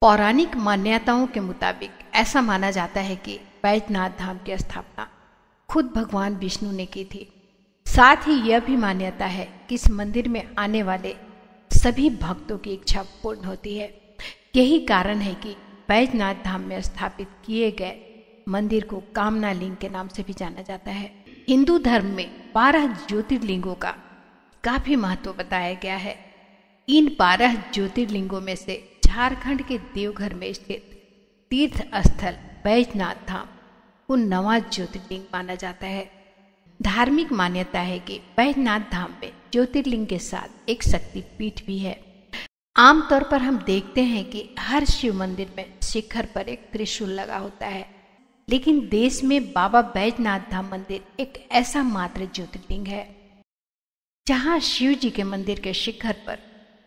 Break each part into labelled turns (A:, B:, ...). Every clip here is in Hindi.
A: पौराणिक मान्यताओं के मुताबिक ऐसा माना जाता है कि बैजनाथ धाम की स्थापना खुद भगवान विष्णु ने की थी। साथ ही यह भी मान्यता है कि इस मंदिर में आने वाले सभी भक्तों की इच्छा पूर्ण होती है। यही कारण है कि बैजनाथ धाम में स्थापित किए गए मंदिर को कामना लिंग के नाम से भी जाना जाता है। हिंदू धर्म में 12 ज्योतिर्लिंगों का काफी महत्व बताया गया है। इन 12 ज्योतिर्लिंगों में से झारखंड के देवघर में स्थित तीर्थ स्थल बैजनाथ धाम को 9वां ज्योतिर्लिंग माना जाता है। धार्मिक मान्यता है कि बैजनाथ धाम में ज्योतिर्लिंग के साथ एक शक्तिपीठ भी है। आमतौर पर हम देखते हैं कि हर शिव मंदिर में शिखर पर एक त्रिशूल लगा होता है, लेकिन देश में बाबा बैजनाथ धाम मंदिर एक ऐसा मात्र ज्योतिर्लिंग है जहां शिव जी के मंदिर के शिखर पर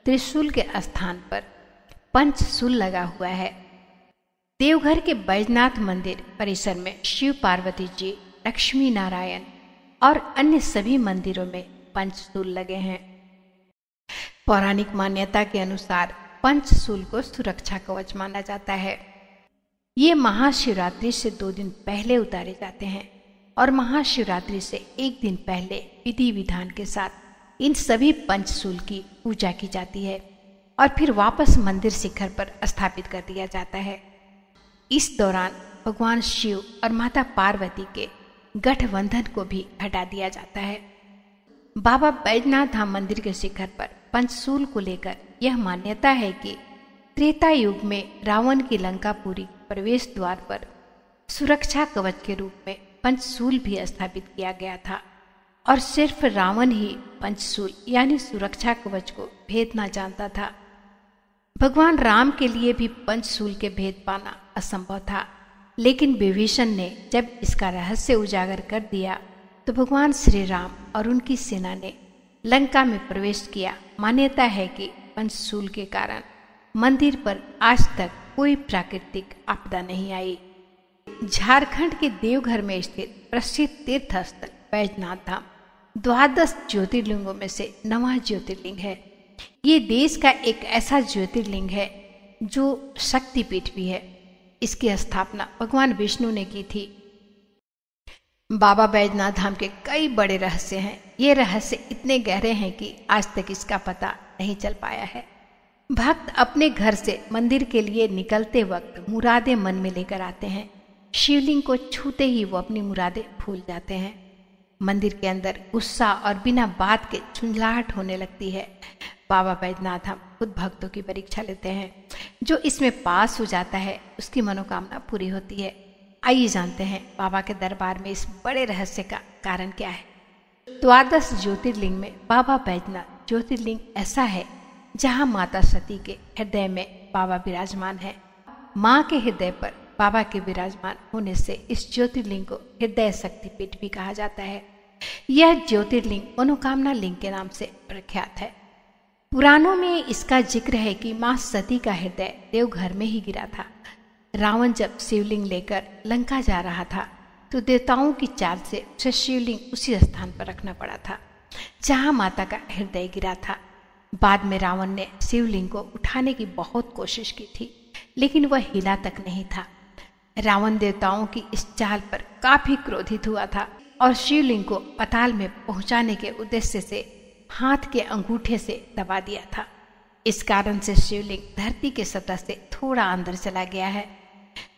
A: त्रिशूल के स्थान पर पंचशूल लगा हुआ है। देवघर के बैजनाथ मंदिर परिसर में शिव पार्वती जी, लक्ष्मी नारायण और अन्य सभी मंदिरों में पंचशूल लगे हैं। पौराणिक मान्यता के अनुसार पंचशूल को सुरक्षा कवच माना जाता है। ये महाशिवरात्रि से 2 दिन पहले उतारे जाते हैं और महाशिवरात्रि से 1 दिन पहले विधि विधान के साथ इन सभी पंचशूल की पूजा की जाती है और फिर वापस मंदिर शिखर पर स्थापित कर दिया जाता है। इस दौरान भगवान शिव और माता पार्वती के गठबंधन को भी हटा दिया जाता है। बाबा बैजनाथ धाम मंदिर के शिखर पर पंचशूल को लेकर यह मान्यता है कि त्रेता युग में रावण की लंकापुरी प्रवेश द्वार पर सुरक्षा कवच के रूप में पंचशूल भी स्थापित किया गया था और सिर्फ रावण ही पंचशूल यानी सुरक्षा कवच को भेद न जानता था। भगवान राम के लिए भी पंचशूल के भेद पाना असंभव था, लेकिन विभीषण ने जब इसका रहस्य उजागर कर दिया तो भगवान श्री राम और उनकी सेना ने लंका में प्रवेश किया। मान्यता है कि पंचशूल के कारण मंदिर पर आज तक कोई प्राकृतिक आपदा नहीं आई। झारखंड के देवघर में स्थित प्रसिद्ध तीर्थ स्थल बैजनाथ धाम 12 ज्योतिर्लिंगों में से 9वां ज्योतिर्लिंग है। ये देश का एक ऐसा ज्योतिर्लिंग है जो शक्तिपीठ भी है। इसकी स्थापना भगवान विष्णु ने की थी। बाबा बैजनाथ धाम के कई बड़े रहस्य हैं। ये रहस्य इतने गहरे हैं कि आज तक इसका पता नहीं चल पाया है। भक्त अपने घर से मंदिर के लिए निकलते वक्त मुरादें मन में लेकर आते हैं। शिवलिंग को छूते ही वो अपनी मुरादें भूल जाते हैं। मंदिर के अंदर गुस्सा और बिना बात के झुंझलाहट होने लगती है। बाबा बैजनाथ धाम खुद भक्तों की परीक्षा लेते हैं। जो इसमें पास हो जाता है उसकी मनोकामना पूरी होती है। आइए जानते हैं बाबा के दरबार में इस बड़े रहस्य का कारण क्या है। 12 ज्योतिर्लिंग में बाबा बैजनाथ ज्योतिर्लिंग ऐसा है जहां माता सती के हृदय में बाबा विराजमान है। माँ के हृदय पर बाबा के विराजमान होने से इस ज्योतिर्लिंग को हृदय शक्तिपीठ भी कहा जाता है। यह ज्योतिर्लिंग मनोकामना लिंग के नाम से प्रख्यात है। पुराणों में इसका जिक्र है कि माँ सती का हृदय देवघर में ही गिरा था। रावण जब शिवलिंग लेकर लंका जा रहा था तो देवताओं की चाल से उसे शिवलिंग उसी स्थान पर रखना पड़ा था जहां माता का हृदय गिरा था। बाद में रावण ने शिवलिंग को उठाने की बहुत कोशिश की थी, लेकिन वह हिला तक नहीं था। रावण देवताओं की इस चाल पर काफी क्रोधित हुआ था और शिवलिंग को पाताल में पहुंचाने के उद्देश्य से हाथ के अंगूठे से दबा दिया था। इस कारण से शिवलिंग धरती के सतह से थोड़ा अंदर चला गया है।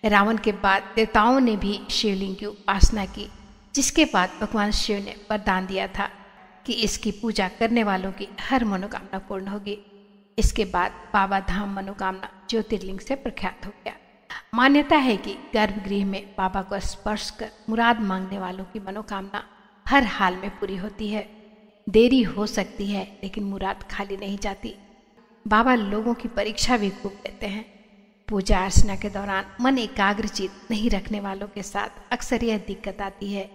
A: रावण के बाद देवताओं ने भी शिवलिंग की उपासना की, जिसके बाद भगवान शिव ने वरदान दिया था कि इसकी पूजा करने वालों की हर मनोकामना पूर्ण होगी। इसके बाद बाबा धाम मनोकामना ज्योतिर्लिंग से प्रख्यात हो गया। मान्यता है कि गर्भगृह में बाबा को स्पर्श कर मुराद मांगने वालों की मनोकामना हर हाल में पूरी होती है। देरी हो सकती है लेकिन मुराद खाली नहीं जाती। बाबा लोगों की परीक्षा भी खूब लेते हैं। पूजा अर्चना के दौरान मन एकाग्रचित नहीं रखने वालों के साथ अक्सर यह दिक्कत आती है।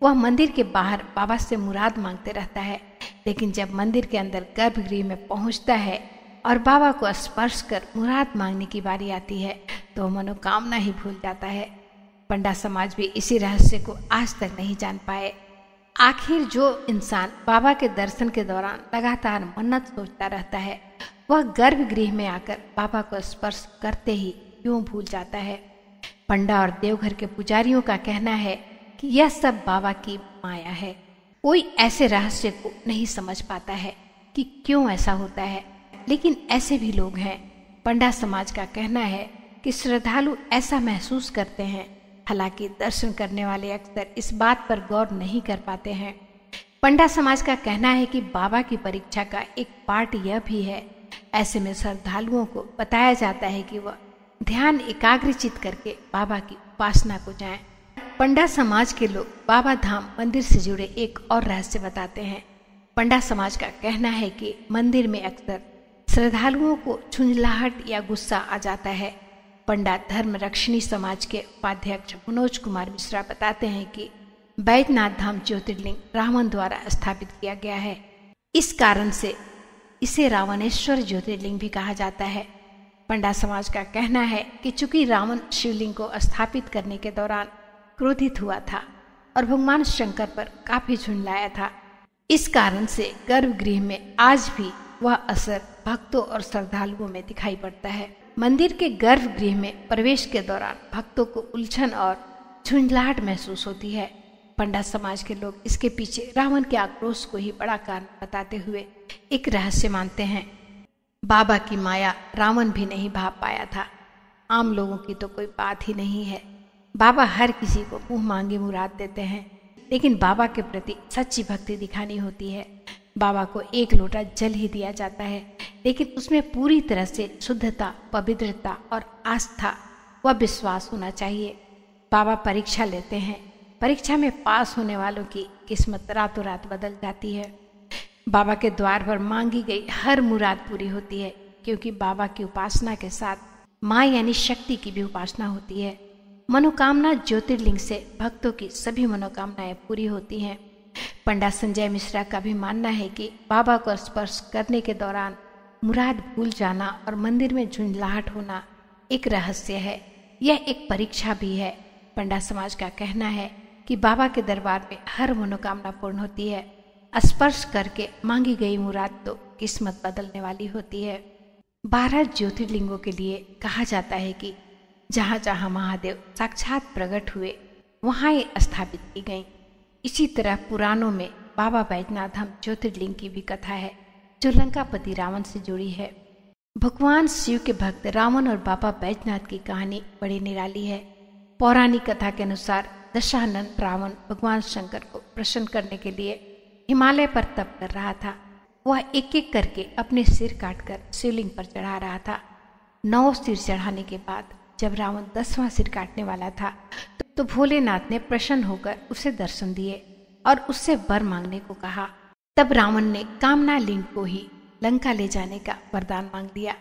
A: वह मंदिर के बाहर बाबा से मुराद मांगते रहता है, लेकिन जब मंदिर के अंदर गर्भगृह में पहुंचता है और बाबा को स्पर्श कर मुराद मांगने की बारी आती है तो मनोकामना ही भूल जाता है। पंडा समाज भी इसी रहस्य को आज तक नहीं जान पाए। आखिर जो इंसान बाबा के दर्शन के दौरान लगातार मन्नत सोचता रहता है वह गर्भगृह में आकर बाबा को स्पर्श करते ही क्यों भूल जाता है। पंडा और देवघर के पुजारियों का कहना है कि यह सब बाबा की माया है। कोई ऐसे रहस्य को नहीं समझ पाता है कि क्यों ऐसा होता है, लेकिन ऐसे भी लोग हैं। पंडा समाज का कहना है कि श्रद्धालु ऐसा महसूस करते हैं, हालांकि दर्शन करने वाले अक्सर इस बात पर गौर नहीं कर पाते हैं। पंडा समाज का कहना है कि बाबा की परीक्षा का एक पार्ट यह भी है, ऐसे में श्रद्धालुओं को बताया जाता है कि वह ध्यान एकाग्रचित करके बाबा की उपासना को जाएं। पंडा समाज के लोग बाबा धाम मंदिर से जुड़े एक और रहस्य बताते हैं। पंडा समाज का कहना है कि मंदिर में अक्सर श्रद्धालुओं को झुंझलाहट या गुस्सा आ जाता है। पंडा धर्म रक्षणी समाज के उपाध्यक्ष मनोज कुमार मिश्रा बताते हैं कि बैजनाथ धाम ज्योतिर्लिंग रावण द्वारा स्थापित किया गया है। इस कारण से इसे रावणेश्वर ज्योतिर्लिंग भी कहा जाता है। पंडा समाज का कहना है कि चूंकि रावण शिवलिंग को स्थापित करने के दौरान क्रोधित हुआ था और भगवान शंकर पर काफी झुंझलाया था, इस कारण से गर्भगृह में आज भी वह असर भक्तों और श्रद्धालुओं में दिखाई पड़ता है। मंदिर के गर्भगृह में प्रवेश के दौरान भक्तों को उलझन और झुंझलाहट महसूस होती है। पंडा समाज के लोग इसके पीछे रावण के आक्रोश को ही बड़ा कारण बताते हुए एक रहस्य मानते हैं। बाबा की माया रावण भी नहीं भाप पाया था। आम लोगों की तो कोई बात ही नहीं है। बाबा हर किसी को मुंह मांगे मुराद देते हैं, लेकिन बाबा के प्रति सच्ची भक्ति दिखानी होती है। बाबा को एक लोटा जल ही दिया जाता है, लेकिन उसमें पूरी तरह से शुद्धता, पवित्रता और आस्था व विश्वास होना चाहिए। बाबा परीक्षा लेते हैं। परीक्षा में पास होने वालों की किस्मत रातों रात बदल जाती है। बाबा के द्वार पर मांगी गई हर मुराद पूरी होती है, क्योंकि बाबा की उपासना के साथ माँ यानी शक्ति की भी उपासना होती है। मनोकामना ज्योतिर्लिंग से भक्तों की सभी मनोकामनाएं पूरी होती हैं। पंडा संजय मिश्रा का भी मानना है कि बाबा को स्पर्श करने के दौरान मुराद भूल जाना और मंदिर में झुंझलाहट होना एक रहस्य है। यह एक परीक्षा भी है। पंडा समाज का कहना है कि बाबा के दरबार में हर मनोकामना पूर्ण होती है। स्पर्श करके मांगी गई मुराद तो किस्मत बदलने वाली होती है। 12 ज्योतिर्लिंगों के लिए कहा जाता है कि जहाँ जहाँ महादेव साक्षात प्रकट हुए वहाँ ये स्थापित की गई। इसी तरह पुराणों में बाबा बैजनाथ धाम ज्योतिर्लिंग की भी कथा है, जो लंकापति रावण से जुड़ी है। भगवान शिव के भक्त रावण और बाबा बैजनाथ की कहानी बड़ी निराली है। पौराणिक कथा के अनुसार दशानन रावण भगवान शंकर को प्रसन्न करने के लिए हिमालय पर तप कर रहा था। वह एक एक करके अपने सिर काटकर शिवलिंग पर चढ़ा रहा था। 9 सिर चढ़ाने के बाद जब रावण 10वां सिर काटने वाला था तो भोलेनाथ ने प्रसन्न होकर उसे दर्शन दिए और उससे वर मांगने को कहा। तब रावण ने कामना लिंग को ही लंका ले जाने का वरदान मांग लिया।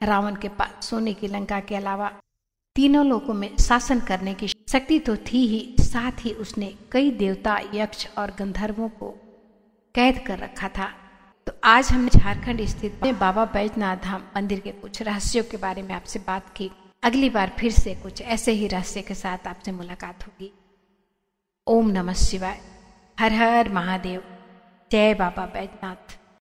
A: रावण के पास सोने की लंका के अलावा तीनों लोकों में शासन करने की शक्ति तो थी ही, साथ ही उसने कई देवता, यक्ष और गंधर्वों को कैद कर रखा था। तो आज हमने झारखंड स्थित बाबा बैजनाथ धाम मंदिर के कुछ रहस्यों के बारे में आपसे बात की। अगली बार फिर से कुछ ऐसे ही रहस्य के साथ आपसे मुलाकात होगी। ओम नमः शिवाय। हर हर महादेव। जय बाबा बैजनाथ।